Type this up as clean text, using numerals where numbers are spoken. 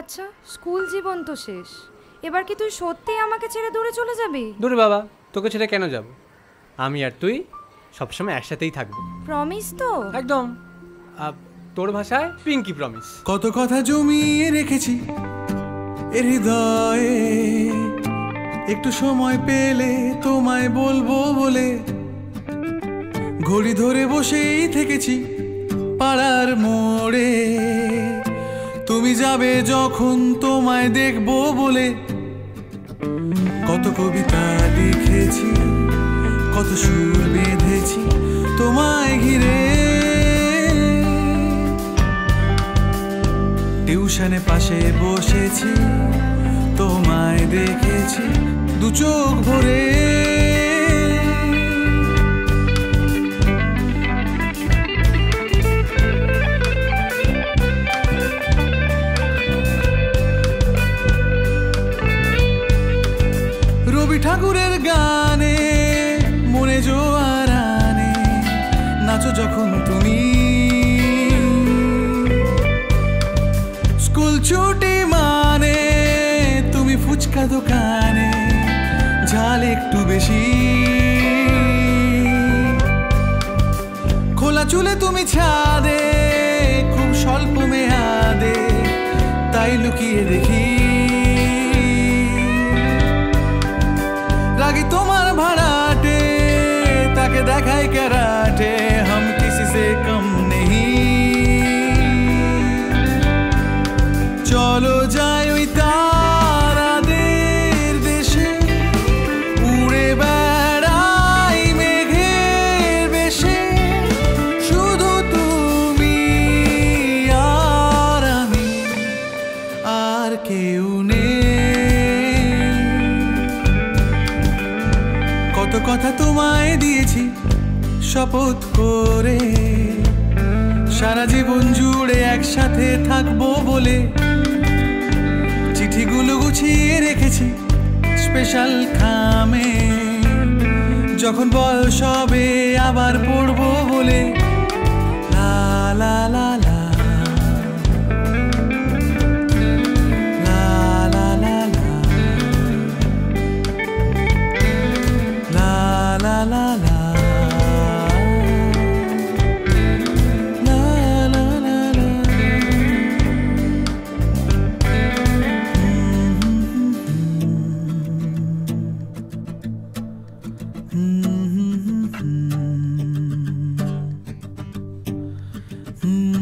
আচ্ছা, স্কুল জীবন তো শেষ, এবার কি তুই সত্যিই আমাকে ছেড়ে দূরে চলে যাবি? দূরে বাবা, তোকে ছেড়ে কেন যাব? আমি আর তুই সবসময় একসাথেই থাকবো। প্রমিস তো? একদম, তোর ভাষায় পিঙ্কি প্রমিস। কত কথা জমিয়ে রেখেছি হৃদয়ে, একটু সময় পেলে তোমায় বলবো বলে ঘড়ি ধরে বসেই থেকেছি পাড়ার মোড়ে। তুমি যাবে যখন তোমায় দেখবো বলে কত কবিতা লিখেছি, কত সুর বেঁধেছি তোমায় ঘিরে। টিউশনে পাশে বসেছি, তোমায় দেখেছি দু চোখ ভরে। রবি ঠাকুরের গানে মনে জোয়ার আনে, নাচো যখন তুমি। স্কুল ছুটি মানে তুমি ফুচকা দোকানে, ঝাল একটু বেশি। খোলা চুলে তুমি ছাদে, খুব স্বল্প মেয়াদে, তাই লুকিয়ে দেখি। রাগি তোমার ভাড়াটে, তাকে দেখাই ক্যারাটে, हम किसी से कम नहीं। চলো যাই ওই তারাদের দেশে, উড়ে বেড়াই মেঘের বেশে, শুধু তুমি আর আমি, আর কেউ নেই। কত কথা তোমায় দিয়েছি শপথ করে, সারা জীবন জুড়ে একসাথে থাকবো বলে। চিঠিগুলো গুছিয়ে রেখেছি স্পেশাল খামে, যখন বয়স হবে আবার পড়বো বলে। লা লা লা লা, লা লা লা লা, লা লা লা লা। Mm-hmm.